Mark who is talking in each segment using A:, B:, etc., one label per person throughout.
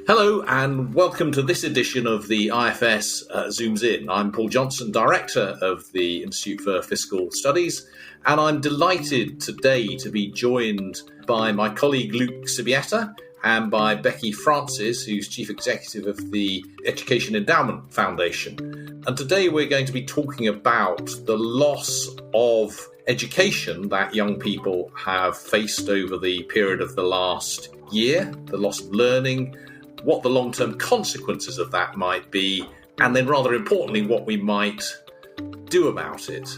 A: Hello and welcome to this edition of the IFS Zooms In. I'm Paul Johnson, Director of the Institute for Fiscal Studies, and I'm delighted today to be joined by my colleague Luke Sibieta and by Becky Francis, who's Chief Executive of the Education Endowment Foundation. And today we're going to be talking about the loss of education that young people have faced over the period of the last year, the loss of learning, what the long-term consequences of that might be, and then rather importantly, what we might do about it.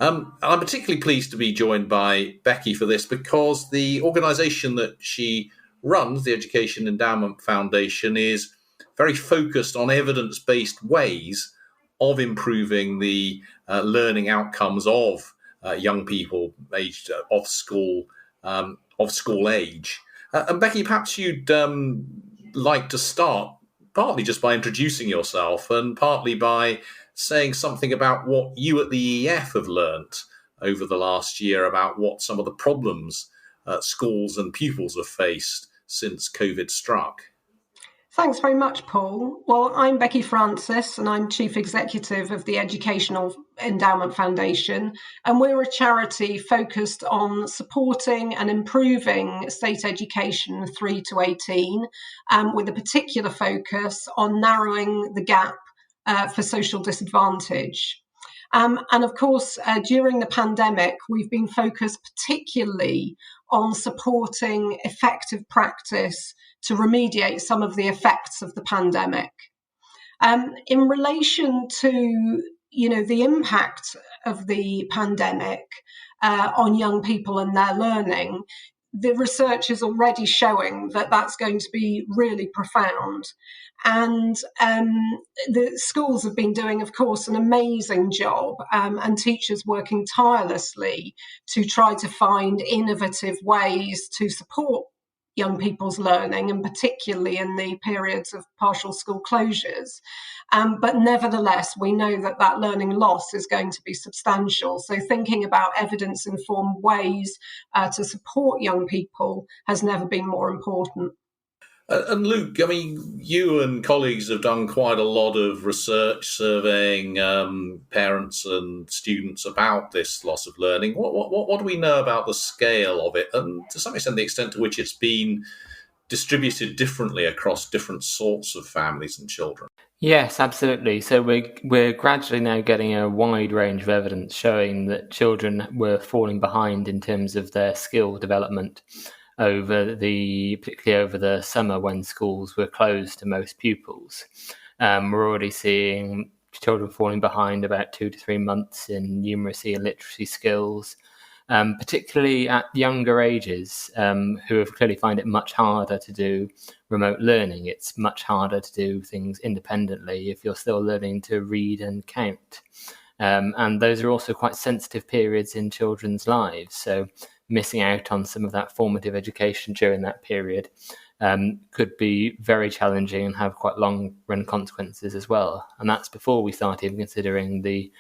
A: I'm particularly pleased to be joined by Becky for this because the organisation that she runs, the Education Endowment Foundation, is very focused on evidence-based ways of improving the learning outcomes of young people aged of school age. And Becky, perhaps you'd like to start partly just by introducing yourself and partly by saying something about what you at the EF have learnt over the last year about what some of the problems schools and pupils have faced since COVID struck.
B: Thanks very much, Paul. Well, I'm Becky Francis and I'm Chief Executive of the Education Endowment Foundation, and we're a charity focused on supporting and improving state education 3 to 18, with a particular focus on narrowing the gap for social disadvantage. And of course, during the pandemic, we've been focused particularly on supporting effective practice to remediate some of the effects of the pandemic. In relation to, the impact of the pandemic on young people and their learning, the research is already showing that that's going to be really profound. And the schools have been doing, of course, an amazing job, and teachers working tirelessly to try to find innovative ways to support young people's learning, and particularly in the periods of partial school closures. But nevertheless, we know that learning loss is going to be substantial. So thinking about evidence-informed ways to support young people has never been more important.
A: And Luke, I mean, you and colleagues have done quite a lot of research surveying parents and students about this loss of learning. What do we know about the scale of it, and to some extent the extent to which it's been distributed differently across different sorts of families and children?
C: Yes, absolutely. So we're gradually now getting a wide range of evidence showing that children were falling behind in terms of their skill development particularly over the summer when schools were closed to most pupils. We're already seeing children falling behind about 2 to 3 months in numeracy and literacy skills, particularly at younger ages, who have clearly find it much harder to do remote learning. It's much harder to do things independently if you're still learning to read and count. And those are also quite sensitive periods in children's lives. So missing out on some of that formative education during that period could be very challenging and have quite long-run consequences as well. And that's before we start even considering the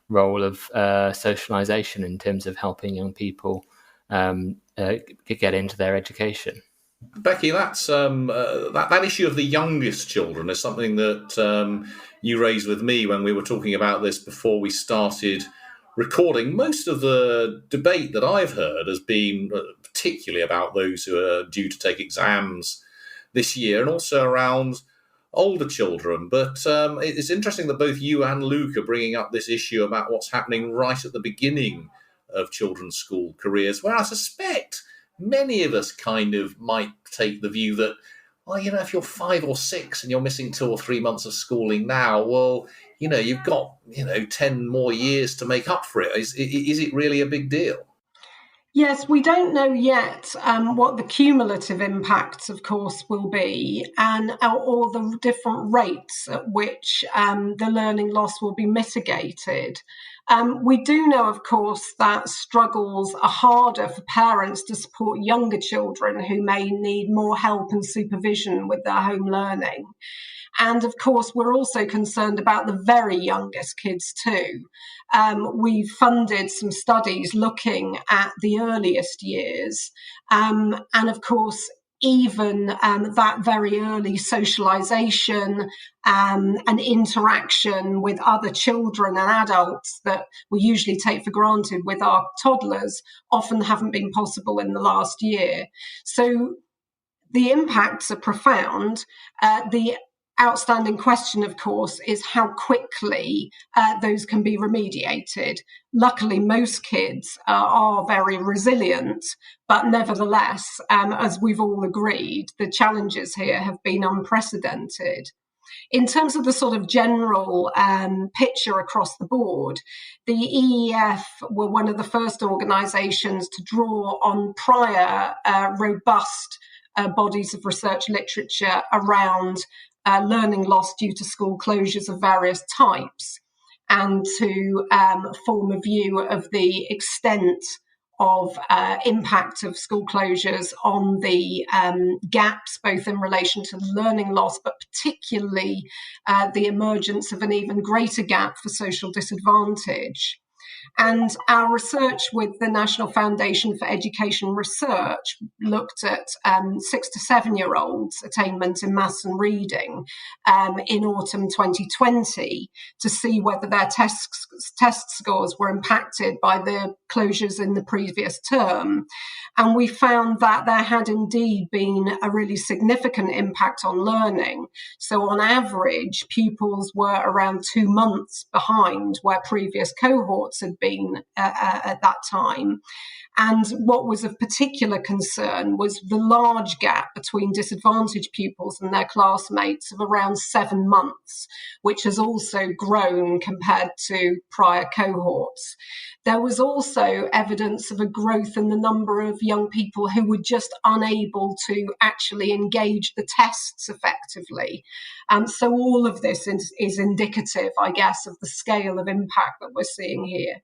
C: role of socialisation in terms of helping young people get into their education.
A: Becky, that's that issue of the youngest children is something that you raised with me when we were talking about this before we started recording. Most of the debate that I've heard has been particularly about those who are due to take exams this year and also around older children. But it's interesting that both you and Luke are bringing up this issue about what's happening right at the beginning of children's school careers, where I suspect many of us kind of might take the view that, well, if you're 5 or 6 and you're missing 2 or 3 months of schooling now, well, you've got, 10 more years to make up for it. Is it really a big deal?
B: Yes, we don't know yet what the cumulative impacts, of course, will be, or the different rates at which the learning loss will be mitigated. We do know, of course, that struggles are harder for parents to support younger children who may need more help and supervision with their home learning. And of course, we're also concerned about the very youngest kids too. We've funded some studies looking at the earliest years. And of course, even that very early socialization and interaction with other children and adults that we usually take for granted with our toddlers often haven't been possible in the last year. So the impacts are profound. The outstanding question, of course, is how quickly those can be remediated. Luckily, most kids are very resilient, but nevertheless, as we've all agreed, the challenges here have been unprecedented. In terms of the sort of general picture across the board, the EEF were one of the first organisations to draw on prior robust bodies of research literature around learning loss due to school closures of various types, and to form a view of the extent of impact of school closures on the gaps, both in relation to learning loss, but particularly the emergence of an even greater gap for social disadvantage. And our research with the National Foundation for Education Research looked at 6 to 7 year olds' attainment in maths and reading in autumn 2020 to see whether their test scores were impacted by the closures in the previous term. And we found that there had indeed been a really significant impact on learning. So on average, pupils were around 2 months behind where previous cohorts had been at that time. And what was of particular concern was the large gap between disadvantaged pupils and their classmates of around 7 months, which has also grown compared to prior cohorts. There was also evidence of a growth in the number of young people who were just unable to actually engage the tests effectively. So all of this is indicative, I guess, of the scale of impact that we're seeing here.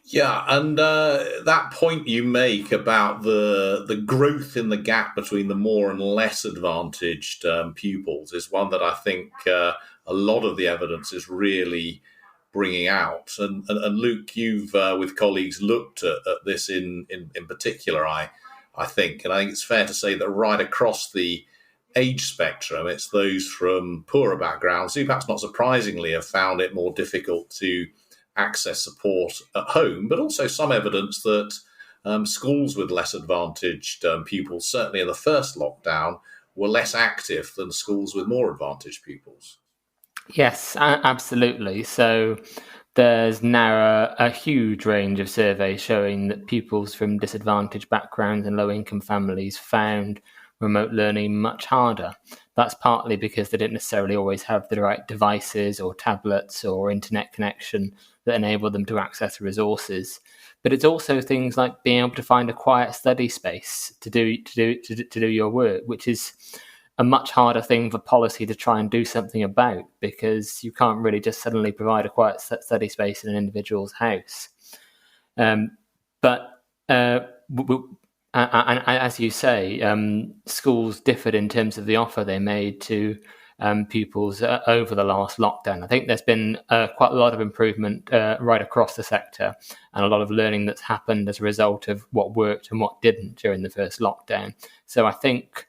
A: Yeah, and that point you make about the growth in the gap between the more and less advantaged pupils is one that I think a lot of the evidence is really bringing out. And Luke, you've with colleagues looked at this in particular, I think, and I think it's fair to say that right across the age spectrum, it's those from poorer backgrounds who perhaps not surprisingly have found it more difficult to access support at home, but also some evidence that schools with less advantaged pupils, certainly in the first lockdown, were less active than schools with more advantaged pupils.
C: Yes, absolutely. So there's now a huge range of surveys showing that pupils from disadvantaged backgrounds and low-income families found remote learning much harder. That's partly because they didn't necessarily always have the right devices or tablets or internet connection that enable them to access resources. But it's also things like being able to find a quiet study space to do your work, which is a much harder thing for policy to try and do something about, because you can't really just suddenly provide a quiet study space in an individual's house. But as you say, schools differed in terms of the offer they made to pupils over the last lockdown. I think there's been quite a lot of improvement right across the sector, and a lot of learning that's happened as a result of what worked and what didn't during the first lockdown. So I think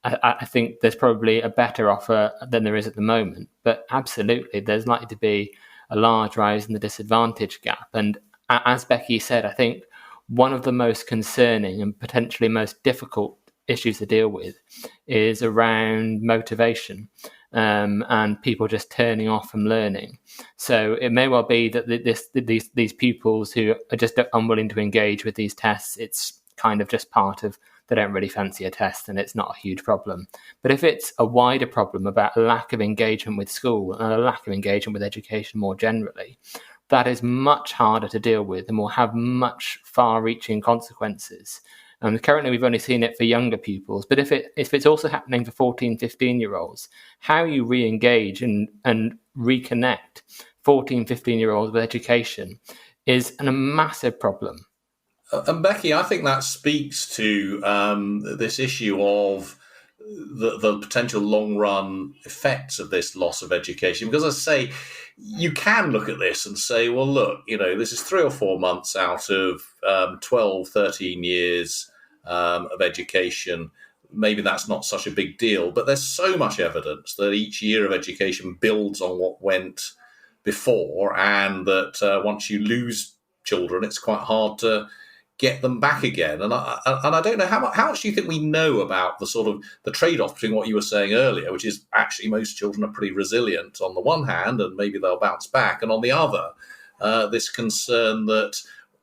C: I think there's probably a better offer than there is at the moment, but absolutely there's likely to be a large rise in the disadvantage gap. And as Becky said, I think one of the most concerning and potentially most difficult issues to deal with is around motivation and people just turning off from learning. So it may well be that these pupils who are just unwilling to engage with these tests, it's kind of just part of, they don't really fancy a test and it's not a huge problem. But if it's a wider problem about a lack of engagement with school and a lack of engagement with education more generally, that is much harder to deal with and will have much far-reaching consequences. Currently, we've only seen it for younger pupils, but if it's also happening for 14, 15-year-olds, how you re-engage and reconnect 14, 15-year-olds with education is a massive problem.
A: And Becky, I think that speaks to this issue of the potential long-run effects of this loss of education? Because, as I say, you can look at this and say, well, look, this is 3 or 4 months out of 12, 13 years of education. Maybe that's not such a big deal, but there's so much evidence that each year of education builds on what went before, and that once you lose children, it's quite hard to get them back again. And I don't know how much do you think we know about the sort of the trade-off between what you were saying earlier, which is actually most children are pretty resilient on the one hand, and maybe they'll bounce back, and on the other, this concern that,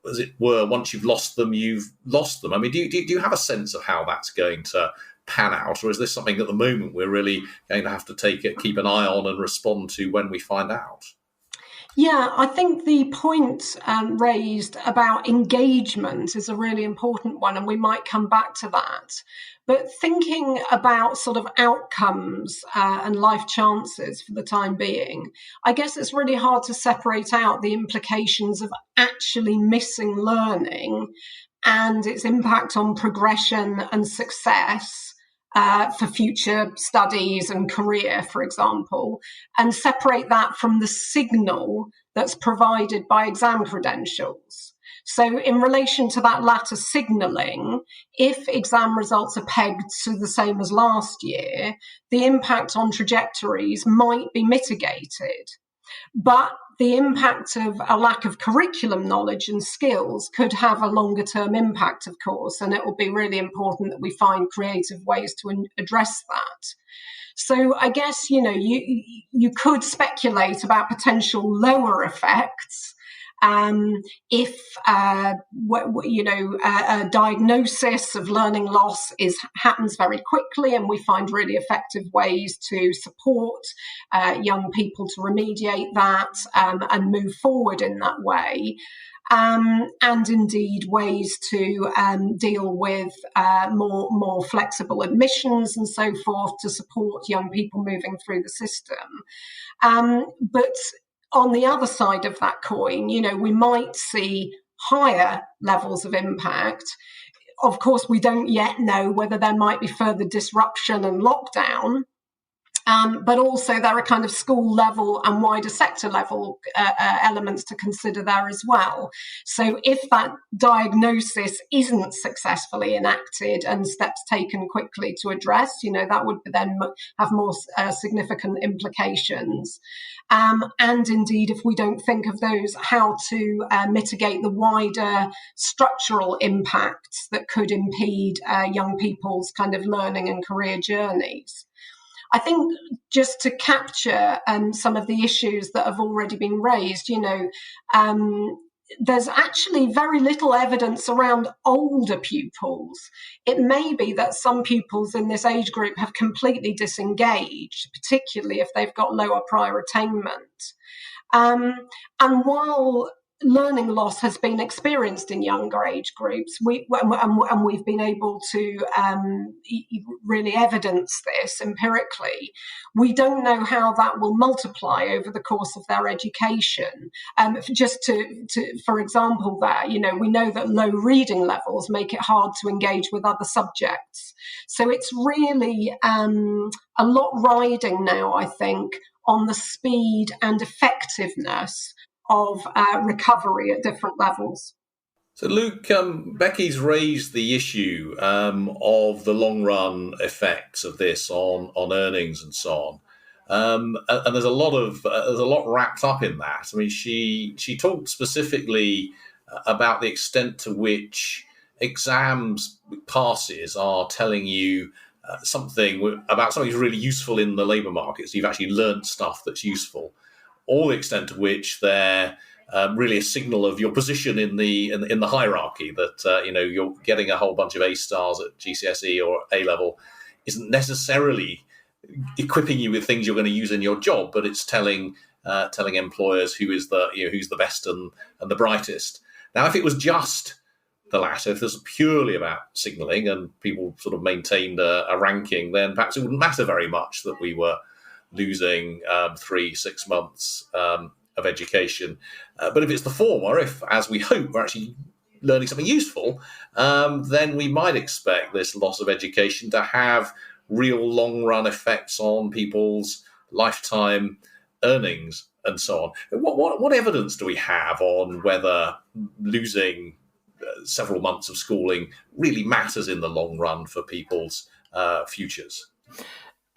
A: as it were, once you've lost them, you've lost them. I mean, do you have a sense of how that's going to pan out, or is this something at the moment we're really going to have to keep an eye on and respond to when we find out?
B: Yeah, I think the point raised about engagement is a really important one, and we might come back to that. But thinking about sort of outcomes and life chances for the time being, I guess it's really hard to separate out the implications of actually missing learning and its impact on progression and success for future studies and career, for example, and separate that from the signal that's provided by exam credentials. So in relation to that latter signalling, if exam results are pegged to the same as last year, the impact on trajectories might be mitigated. But the impact of a lack of curriculum knowledge and skills could have a longer term impact, of course, and it will be really important that we find creative ways to address that. So I guess, you could speculate about potential lower effects if a diagnosis of learning loss happens very quickly, and we find really effective ways to support young people to remediate that and move forward in that way. And indeed ways to deal with more flexible admissions and so forth to support young people moving through the system. But on the other side of that coin, we might see higher levels of impact. Of course, we don't yet know whether there might be further disruption and lockdown. But also there are kind of school level and wider sector level elements to consider there as well. So if that diagnosis isn't successfully enacted and steps taken quickly to address, that would then have more significant implications. And indeed, if we don't think of those, how to mitigate the wider structural impacts that could impede young people's kind of learning and career journeys. I think just to capture some of the issues that have already been raised, there's actually very little evidence around older pupils. It may be that some pupils in this age group have completely disengaged, particularly if they've got lower prior attainment. And while learning loss has been experienced in younger age groups, we've been able to really evidence this empirically. We don't know how that will multiply over the course of their education. For example, we know that low reading levels make it hard to engage with other subjects. So it's really a lot riding now, I think, on the speed and effectiveness of recovery at different levels.
A: So, Luke, Becky's raised the issue of the long-run effects of this on earnings and so on, and there's a lot wrapped up in that. I mean, she talked specifically about the extent to which exams passes are telling you something about something that's really useful in the labour market. So you've actually learned stuff that's useful. All the extent to which they're really a signal of your position in the hierarchy, that you're getting a whole bunch of A stars at GCSE or A level isn't necessarily equipping you with things you're going to use in your job, but it's telling employers who's the best and the brightest. Now, if it was just the latter, if this was purely about signalling and people sort of maintained a ranking, then perhaps it wouldn't matter very much that we were losing 3-6 months of education. But if it's the former, if, as we hope, we're actually learning something useful, then we might expect this loss of education to have real long-run effects on people's lifetime earnings and so on. What evidence do we have on whether losing several months of schooling really matters in the long run for people's futures?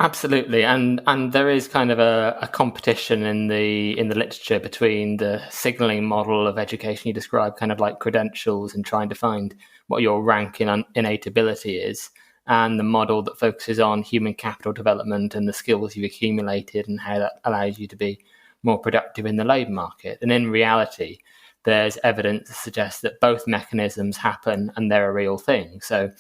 C: Absolutely, and there is kind of a competition in the literature between the signalling model of education you describe, kind of like credentials and trying to find what your rank in innate ability is, and the model that focuses on human capital development and the skills you've accumulated and how that allows you to be more productive in the labour market. And in reality, there's evidence that suggests that both mechanisms happen and they're a real thing. So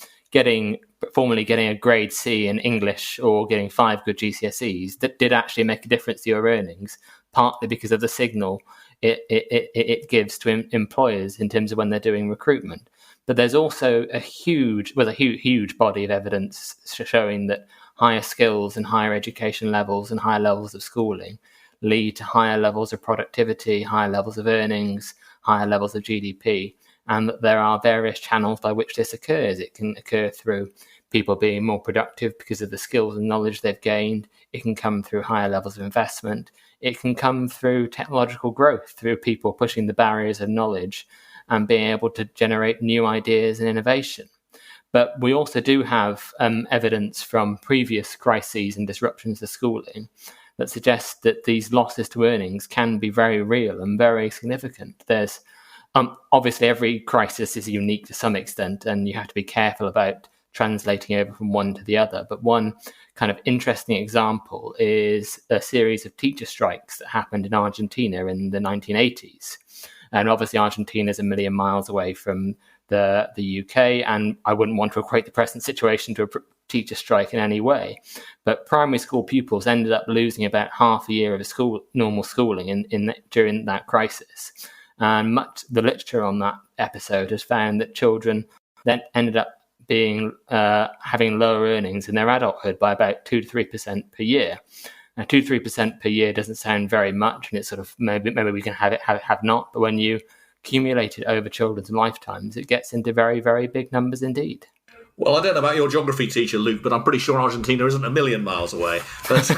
C: formally getting a grade C in English or getting 5 good GCSEs, that did actually make a difference to your earnings, partly because of the signal it gives to employers in terms of when they're doing recruitment. But there's also a huge body of evidence showing that higher skills and higher education levels and higher levels of schooling lead to higher levels of productivity, higher levels of earnings, higher levels of GDP. And that there are various channels by which this occurs. It can occur through people being more productive because of the skills and knowledge they've gained. It can come through higher levels of investment. It can come through technological growth, through people pushing the barriers of knowledge and being able to generate new ideas and innovation. But we also do have evidence from previous crises and disruptions to schooling that suggests that these losses to earnings can be very real and very significant. There's obviously, every crisis is unique to some extent, and you have to be careful about translating over from one to the other. But one kind of interesting example is a series of teacher strikes that happened in Argentina in the 1980s. And obviously, Argentina is a million miles away from the UK, and I wouldn't want to equate the present situation to a teacher strike in any way. But primary school pupils ended up losing about half a year of normal schooling during that crisis. And the literature on that episode has found that children then ended up having lower earnings in their adulthood by about 2 to 3% per year. Now, 2 to 3% per year doesn't sound very much, and it's sort of maybe we can have not. But when you accumulate it over children's lifetimes, it gets into very, very big numbers indeed.
A: Well, I don't know about your geography teacher, Luke, but I'm pretty sure Argentina isn't a million miles away. But it's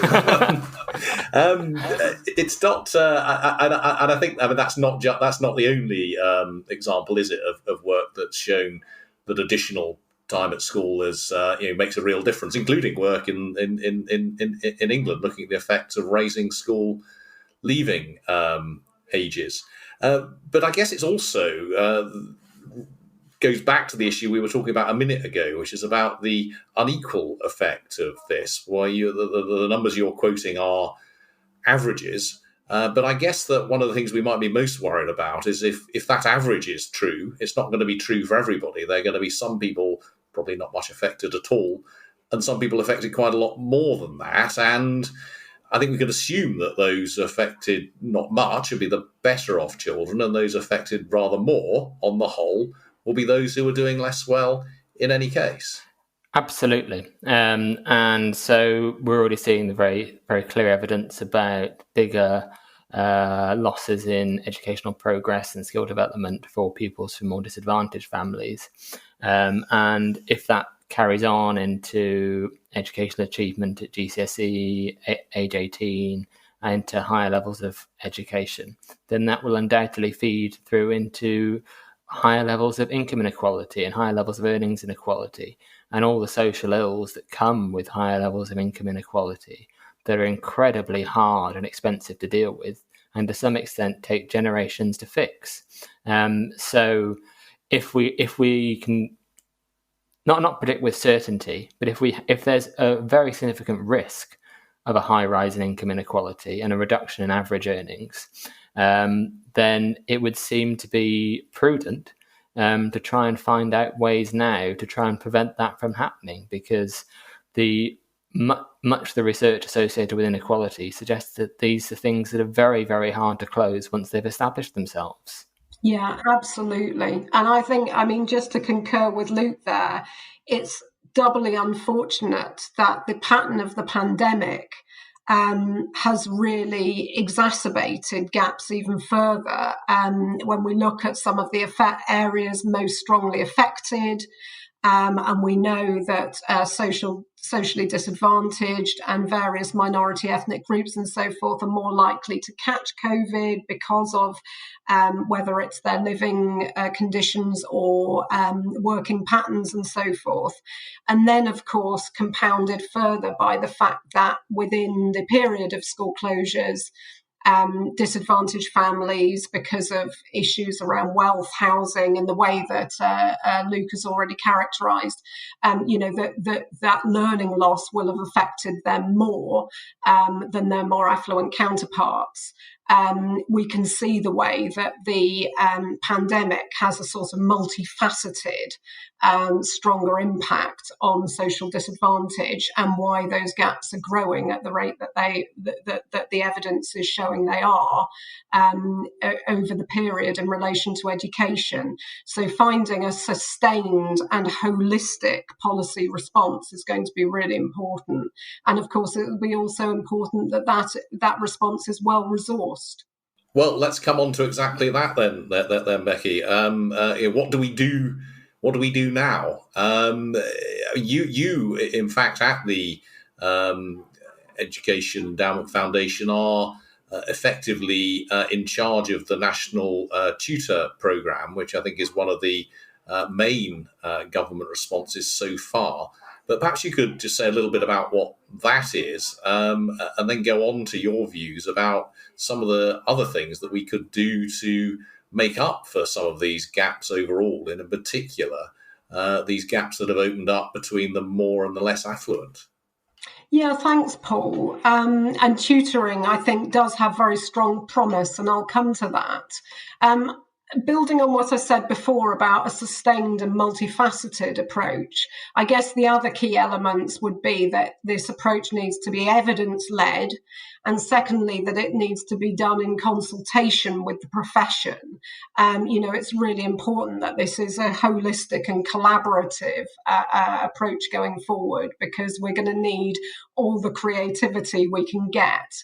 A: not, and I think that's not the only example, is it, of work that's shown that additional time at school makes a real difference, including work in England, looking at the effects of raising school leaving ages. But I guess it's also goes back to the issue we were talking about a minute ago, which is about the unequal effect of this, where the numbers you're quoting are averages. But I guess that one of the things we might be most worried about is if that average is true, it's not going to be true for everybody. There are going to be some people probably not much affected at all, and some people affected quite a lot more than that. And I think we can assume that those affected not much will be the better off children, and those affected rather more, on the whole, will be those who are doing less well in any case.
C: Absolutely. And so we're already seeing the very, very clear evidence about bigger losses in educational progress and skill development for pupils from more disadvantaged families. And if that carries on into educational achievement at GCSE, age 18, and to higher levels of education, then that will undoubtedly feed through into higher levels of income inequality and higher levels of earnings inequality and all the social ills that come with higher levels of income inequality that are incredibly hard and expensive to deal with and to some extent take generations to fix. So if we can not predict with certainty, but if there's a very significant risk of a high rise in income inequality and a reduction in average earnings, then it would seem to be prudent to try and find out ways now to try and prevent that from happening, because much of the research associated with inequality suggests that these are things that are very, very hard to close once they've established themselves.
B: Yeah, absolutely. And I think, just to concur with Luke there, it's doubly unfortunate that the pattern of the pandemic has really exacerbated gaps even further. When we look at some of the areas most strongly affected, and we know that social socially disadvantaged and various minority ethnic groups and so forth are more likely to catch COVID because of whether it's their living conditions or working patterns and so forth. And then, of course, compounded further by the fact that within the period of school closures, disadvantaged families, because of issues around wealth, housing, and the way that Luke has already characterised, that learning loss will have affected them more than their more affluent counterparts. We can see the way that the pandemic has a sort of multifaceted, stronger impact on social disadvantage, and why those gaps are growing at the rate that the evidence is showing they are over the period in relation to education. So finding a sustained and holistic policy response is going to be really important. And of course, it will be also important that response is well resourced.
A: Well, let's come on to exactly that then, Becky. What do we do? What do we do now? You, in fact, at the Education Endowment Foundation, are effectively in charge of the national tutor program, which I think is one of the main government responses so far. But perhaps you could just say a little bit about what that is, and then go on to your views about some of the other things that we could do to make up for some of these gaps overall, and in particular, these gaps that have opened up between the more and the less affluent.
B: Yeah, thanks, Paul. And tutoring, I think, does have very strong promise, and I'll come to that. Building on what I said before about a sustained and multifaceted approach, I guess the other key elements would be that this approach needs to be evidence-led, and secondly, that it needs to be done in consultation with the profession. It's really important that this is a holistic and collaborative approach going forward, because we're going to need all the creativity we can get.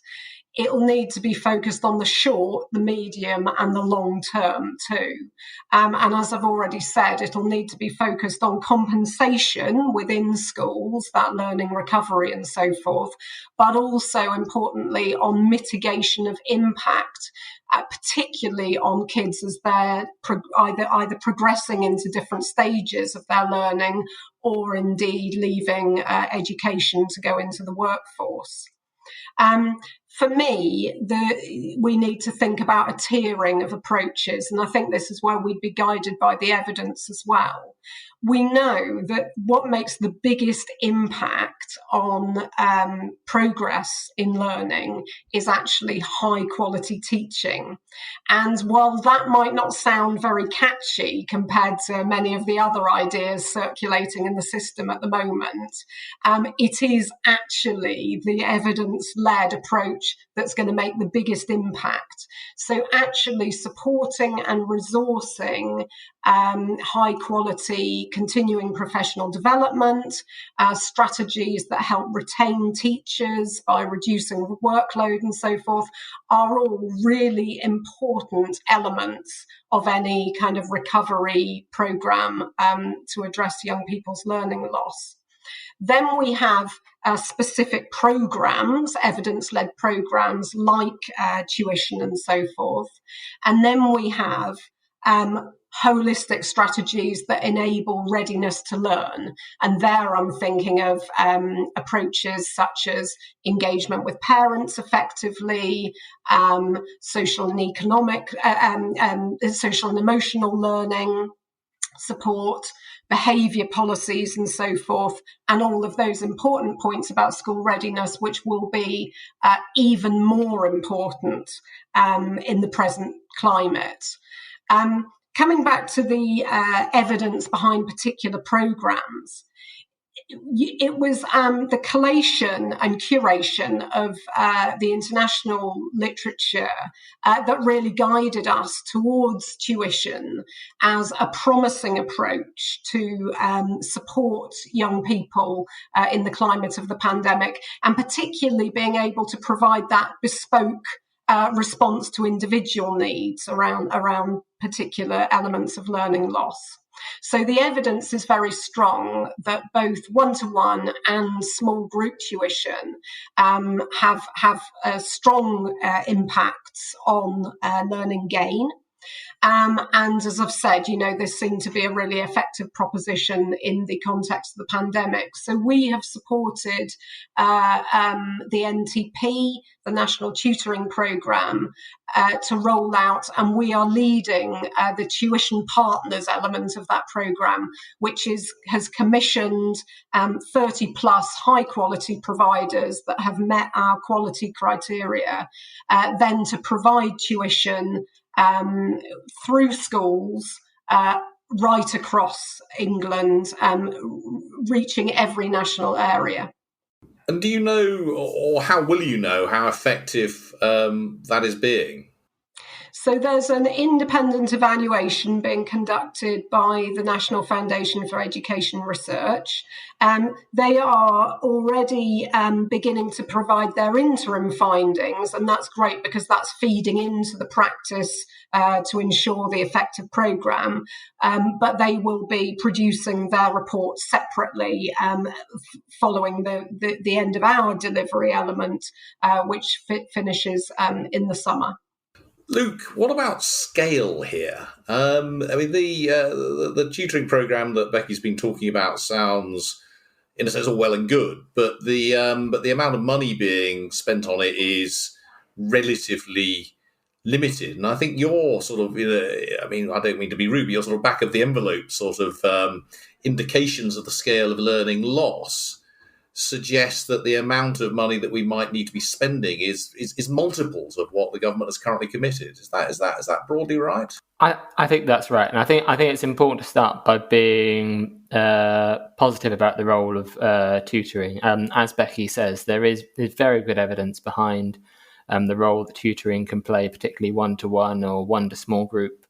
B: It'll need to be focused on the short, the medium, and the long term too. And as I've already said, it'll need to be focused on compensation within schools, that learning recovery and so forth, but also importantly on mitigation of impact, particularly on kids as they're either progressing into different stages of their learning or indeed leaving education to go into the workforce. For me, we need to think about a tiering of approaches, and I think this is where we'd be guided by the evidence as well. We know that what makes the biggest impact on progress in learning is actually high quality teaching. And while that might not sound very catchy compared to many of the other ideas circulating in the system at the moment, it is actually the evidence-led approach that's going to make the biggest impact. So actually supporting and resourcing high quality continuing professional development, strategies that help retain teachers by reducing workload and so forth, are all really important elements of any kind of recovery program to address young people's learning loss. Then we have specific programs, evidence-led programs like tuition and so forth. And then we have holistic strategies that enable readiness to learn. And there I'm thinking of approaches such as engagement with parents effectively, social and economic, social and emotional learning support, behaviour policies and so forth, and all of those important points about school readiness, which will be even more important in the present climate. Coming back to the evidence behind particular programmes, it was the collation and curation of the international literature that really guided us towards tuition as a promising approach to support young people in the climate of the pandemic, and particularly being able to provide that bespoke response to individual needs around particular elements of learning loss. So the evidence is very strong that both one-to-one and small group tuition have strong impacts on learning gain. And as I've said, this seemed to be a really effective proposition in the context of the pandemic. So we have supported the NTP, the National Tutoring Programme, to roll out, and we are leading the tuition partners element of that programme, which has commissioned 30 plus high quality providers that have met our quality criteria, then to provide tuition through schools right across England, reaching every national area.
A: And do you know, or how will you know, how effective that is being?
B: So there's an independent evaluation being conducted by the National Foundation for Education Research. They are already beginning to provide their interim findings, and that's great because that's feeding into the practice to ensure the effective programme. But they will be producing their report separately following the end of our delivery element, which finishes in the summer.
A: Luke, what about scale here? The tutoring program that Becky's been talking about sounds, in a sense, all well and good, but the amount of money being spent on it is relatively limited. And I think you're sort of, I don't mean to be rude, but you're sort of back of the envelope sort of indications of the scale of learning loss suggests that the amount of money that we might need to be spending is multiples of what the government has currently committed. Is that broadly right?
C: I think that's right, and I think it's important to start by being positive about the role of tutoring. As Becky says, there's very good evidence behind the role that tutoring can play, particularly one-to-one or one-to-small group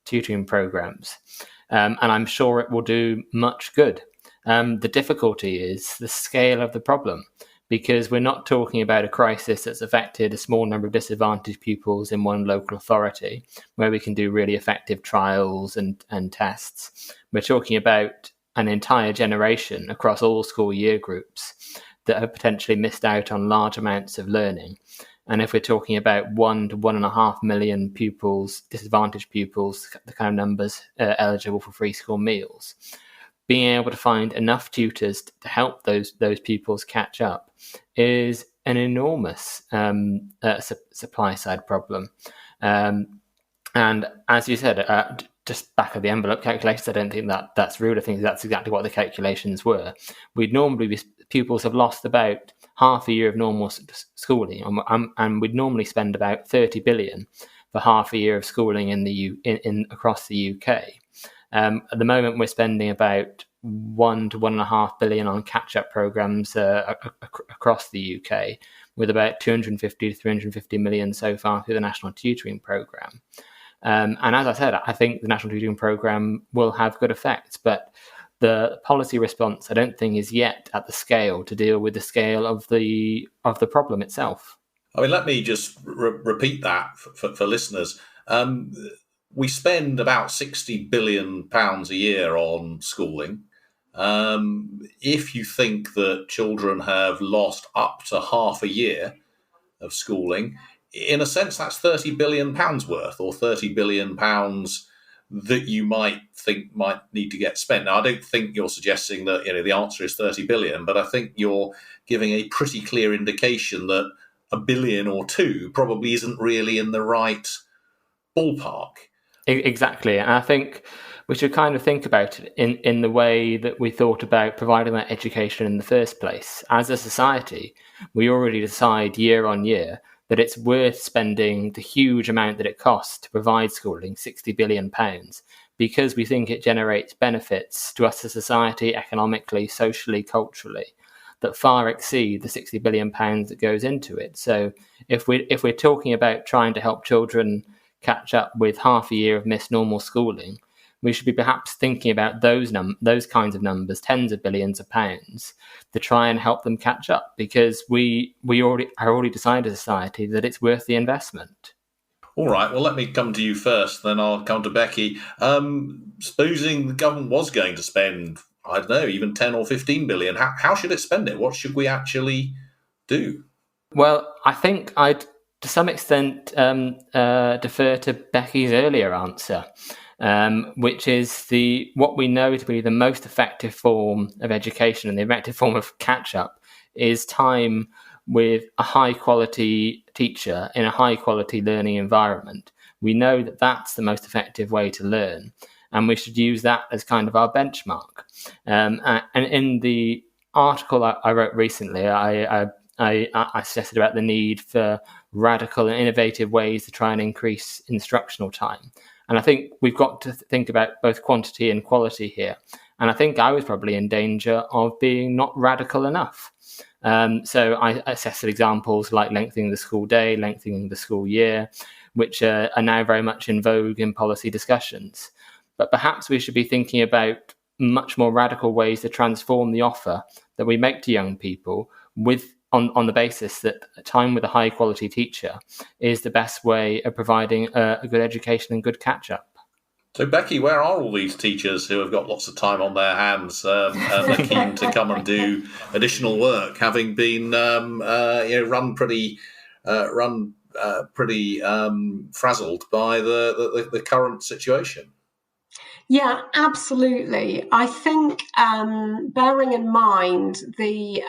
C: tutoring programs, and I'm sure it will do much good. The difficulty is the scale of the problem, because we're not talking about a crisis that's affected a small number of disadvantaged pupils in one local authority where we can do really effective trials and tests. We're talking about an entire generation across all school year groups that have potentially missed out on large amounts of learning. And if we're talking about 1 to 1.5 million pupils, disadvantaged pupils, the kind of numbers eligible for free school meals, being able to find enough tutors to help those pupils catch up is an enormous supply side problem. And as you said, just back of the envelope calculations, I don't think that's rude. I think that's exactly what the calculations were. Pupils have lost about half a year of normal schooling, and we'd normally spend about 30 billion for half a year of schooling in across the UK. At the moment, we're spending about 1 to 1.5 billion on catch-up programs across the UK, with about 250 to 350 million so far through the National Tutoring Programme. And as I said, I think the National Tutoring Programme will have good effects, but the policy response, I don't think, is yet at the scale to deal with the scale of the problem itself.
A: I mean, let me just repeat that for listeners. We spend about £60 billion a year on schooling. If you think that children have lost up to half a year of schooling, in a sense, that's £30 billion worth, or £30 billion that you might think might need to get spent. Now, I don't think you're suggesting that the answer is 30 billion, but I think you're giving a pretty clear indication that $1 billion or two probably isn't really in the right ballpark.
C: Exactly. And I think we should kind of think about it in the way that we thought about providing that education in the first place. As a society, we already decide year on year that it's worth spending the huge amount that it costs to provide schooling, £60 billion, because we think it generates benefits to us as a society, economically, socially, culturally, that far exceed the £60 billion that goes into it. So if we're talking about trying to help children catch up with half a year of missed normal schooling, we should be perhaps thinking about those kinds of numbers, tens of billions of pounds, to try and help them catch up, because we already decided as a society that it's worth the investment.
A: All right, well, let me come to you first, then I'll come to Becky. Supposing the government was going to spend, I don't know, even 10 or 15 billion, how should it spend it? What should we actually do?
C: Well, I think I'd, to some extent, defer to Becky's earlier answer, which is what we know to be the most effective form of education and the effective form of catch-up is time with a high-quality teacher in a high-quality learning environment. We know that that's the most effective way to learn, and we should use that as kind of our benchmark. And in the article I wrote recently, I suggested about the need for radical and innovative ways to try and increase instructional time. And I think we've got to think about both quantity and quality here. And I think I was probably in danger of being not radical enough. So I assessed examples like lengthening the school day, lengthening the school year, which are now very much in vogue in policy discussions. But perhaps we should be thinking about much more radical ways to transform the offer that we make to young people on the basis that time with a high quality teacher is the best way of providing a good education and good catch up.
A: So, Becky, where are all these teachers who have got lots of time on their hands and are keen to come and do additional work, having been run pretty frazzled by the current situation?
B: Yeah, absolutely. I think bearing in mind the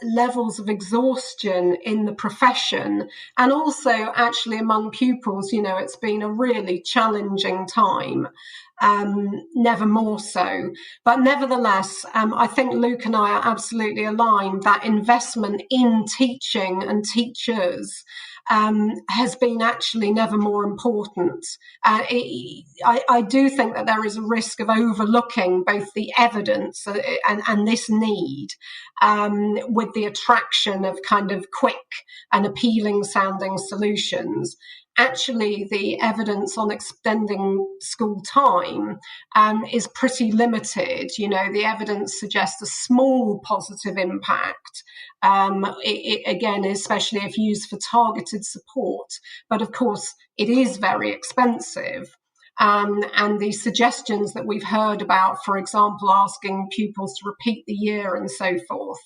B: levels of exhaustion in the profession and also actually among pupils, it's been a really challenging time. Never more so. But nevertheless, I think Luke and I are absolutely aligned that investment in teaching and teachers has been actually never more important. I do think that there is a risk of overlooking both the evidence and this need with the attraction of kind of quick and appealing sounding solutions. Actually, the evidence on extending school time is pretty limited. The evidence suggests a small positive impact, again, especially if used for targeted support. But of course, it is very expensive. And the suggestions that we've heard about, for example, asking pupils to repeat the year and so forth,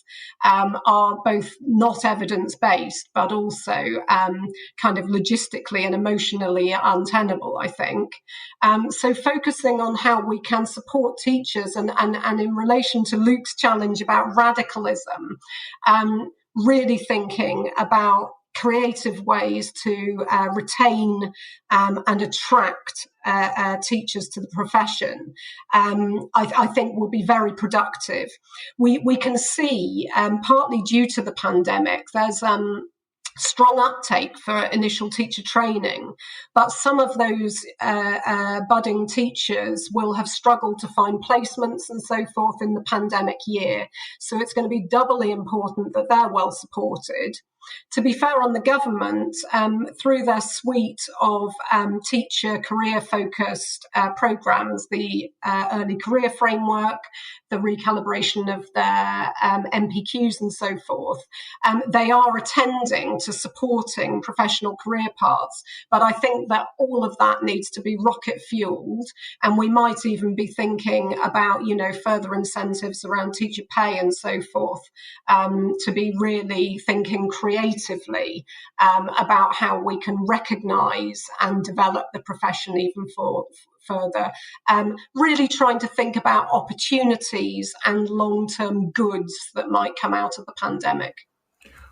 B: are both not evidence-based, but also kind of logistically and emotionally untenable, I think. So focusing on how we can support teachers and in relation to Luke's challenge about radicalism, really thinking about creative ways to retain and attract teachers to the profession, I think will be very productive. We can see, partly due to the pandemic, there's strong uptake for initial teacher training, but some of those budding teachers will have struggled to find placements and so forth in the pandemic year. So it's going to be doubly important that they're well supported. To be fair on the government, through their suite of teacher career-focused programs, the early career framework, the recalibration of their MPQs and so forth, they are attending to supporting professional career paths. But I think that all of that needs to be rocket fueled, and we might even be thinking about, further incentives around teacher pay and so forth, to be really thinking creatively about how we can recognise and develop the profession even further. Really trying to think about opportunities and long-term goods that might come out of the pandemic.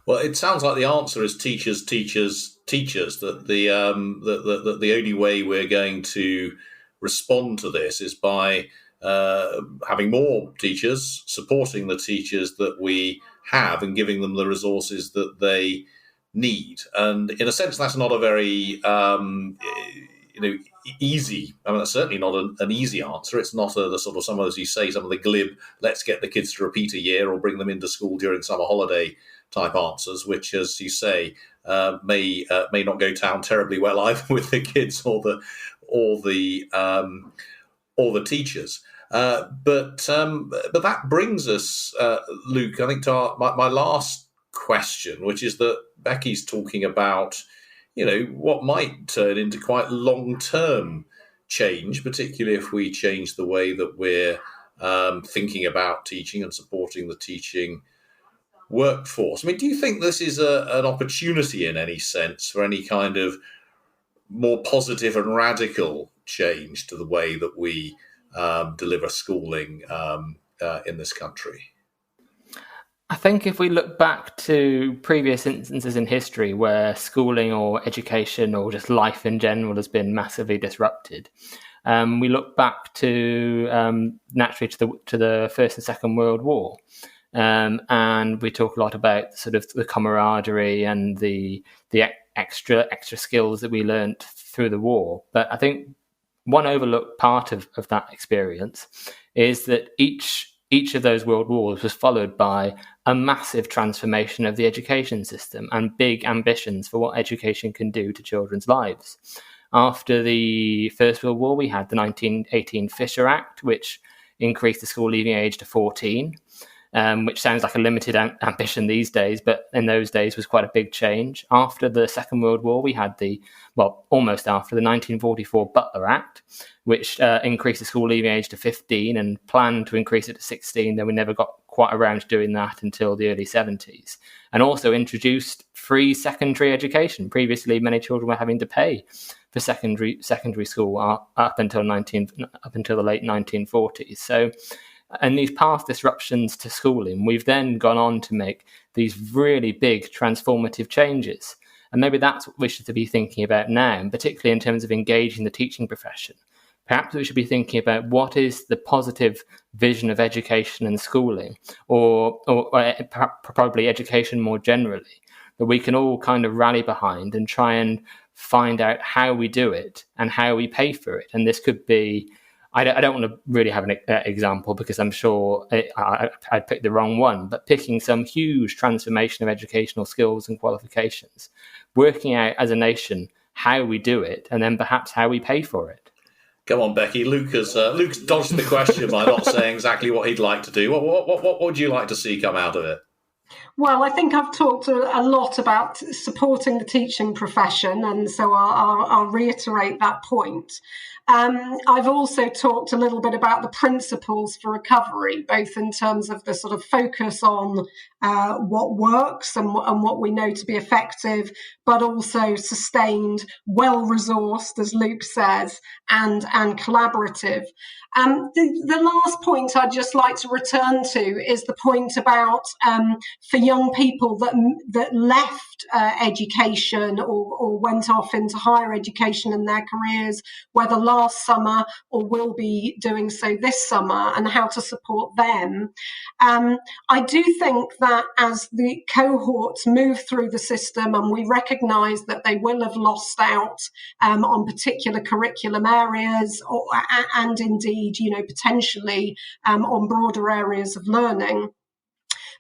A: Well, it sounds like the answer is teachers. That the only way we're going to respond to this is by having more teachers, supporting the teachers that we have, and giving them the resources that they need. And in a sense, that's not a very easy. I mean, that's certainly not an easy answer. It's not the sort of some of the glib, let's get the kids to repeat a year or bring them into school during summer holiday type answers, which, as you say, may not go down terribly well either with the kids or the teachers. But that brings us, Luke, I think, to my last question, which is that Becky's talking about, what might turn into quite long-term change, particularly if we change the way that we're thinking about teaching and supporting the teaching workforce. I mean, do you think this is an opportunity in any sense for any kind of more positive and radical change to the way that we deliver schooling in this country?
C: I think if we look back to previous instances in history where schooling or education or just life in general has been massively disrupted, we look back to naturally to the First and Second World War, and we talk a lot about sort of the camaraderie and the extra skills that we learnt through the war. But I think one overlooked part of that experience is that each of those world wars was followed by a massive transformation of the education system and big ambitions for what education can do to children's lives. After the First World War, we had the 1918 Fisher Act, which increased the school leaving age to 14, which sounds like a limited ambition these days, but in those days was quite a big change. After the Second World War, we had almost after the 1944 Butler Act, which increased the school leaving age to 15 and planned to increase it to 16. Then we never got quite around to doing that until the early 70s, and also introduced free secondary education. Previously, many children were having to pay for secondary school up until the late 1940s. So, and these past disruptions to schooling, we've then gone on to make these really big transformative changes. And maybe that's what we should be thinking about now, and particularly in terms of engaging the teaching profession. Perhaps we should be thinking about what is the positive vision of education and schooling, or probably education more generally, that we can all kind of rally behind and try and find out how we do it and how we pay for it. And this could be, I don't want to really have an example because I'm sure I'd pick the wrong one, but picking some huge transformation of educational skills and qualifications, working out as a nation how we do it, and then perhaps how we pay for it.
A: Come on, Becky. Luke's dodged the question by not saying exactly what he'd like to do. What would you like to see come out of it?
B: Well, I think I've talked a lot about supporting the teaching profession, and so I'll reiterate that point. I've also talked a little bit about the principles for recovery, both in terms of the sort of focus on what works and what we know to be effective, but also sustained, well-resourced, as Luke says, and collaborative. The last point I'd just like to return to is the point about for young people that left education or went off into higher education in their careers, whether last summer or will be doing so this summer, and how to support them. I do think that as the cohorts move through the system and we recognise that they will have lost out on particular curriculum areas and indeed, potentially on broader areas of learning,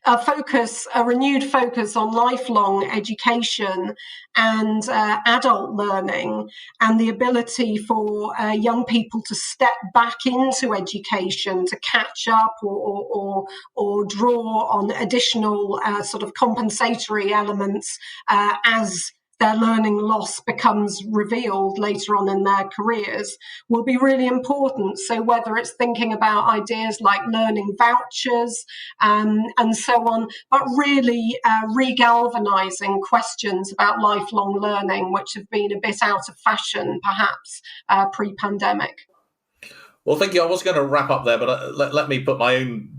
B: a renewed focus on lifelong education and adult learning, and the ability for young people to step back into education to catch up or draw on additional sort of compensatory elements as their learning loss becomes revealed later on in their careers, will be really important. So whether it's thinking about ideas like learning vouchers and so on, but really regalvanizing questions about lifelong learning, which have been a bit out of fashion, perhaps, pre-pandemic.
A: Well, thank you. I was going to wrap up there, but let me put my own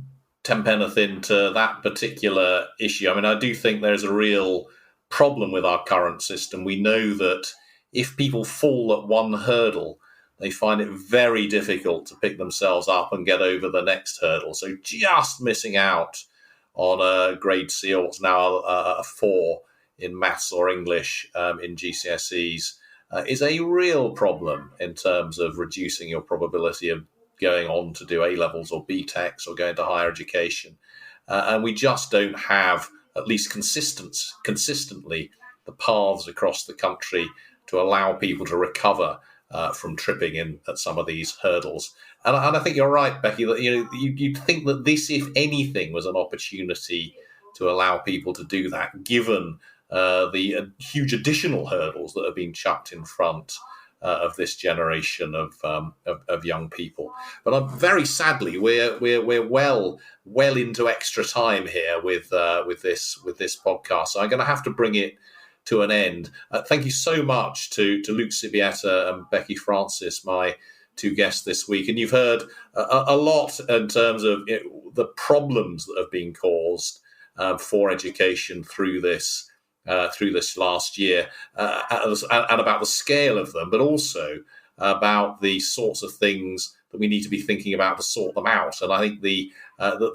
A: tenpenneth into that particular issue. I mean, I do think there's a real problem with our current system. We know that if people fall at one hurdle, they find it very difficult to pick themselves up and get over the next hurdle. So just missing out on a grade C or what's now a 4 in maths or English in GCSEs is a real problem in terms of reducing your probability of going on to do A-levels or BTECs or going to higher education. And we just don't have at least consistently the paths across the country to allow people to recover from tripping in at some of these hurdles. And I think you're right, Becky, that you'd think that this, if anything, was an opportunity to allow people to do that, given the huge additional hurdles that have been chucked in front of this generation of young people. But very sadly, we're well into extra time here with this podcast. So I'm going to have to bring it to an end. Thank you so much to Luke Sibieta and Becky Francis, my two guests this week. And you've heard a lot in terms of the problems that have been caused for education through this last year, and about the scale of them, but also about the sorts of things that we need to be thinking about to sort them out. And I think the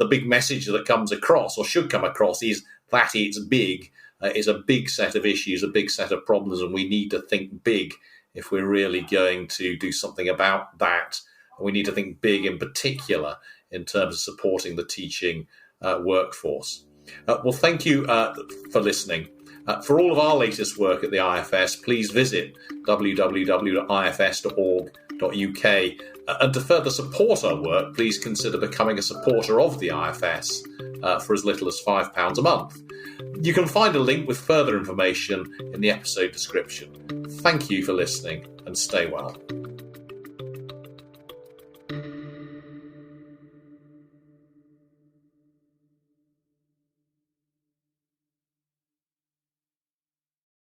A: big message that comes across, or should come across, is that it's big. It's a big set of issues, a big set of problems, and we need to think big if we're really going to do something about that. We need to think big in particular in terms of supporting the teaching workforce. Well, thank you for listening. For all of our latest work at the IFS, please visit www.ifs.org.uk. And to further support our work, please consider becoming a supporter of the IFS for as little as £5 a month. You can find a link with further information in the episode description. Thank you for listening, and stay well.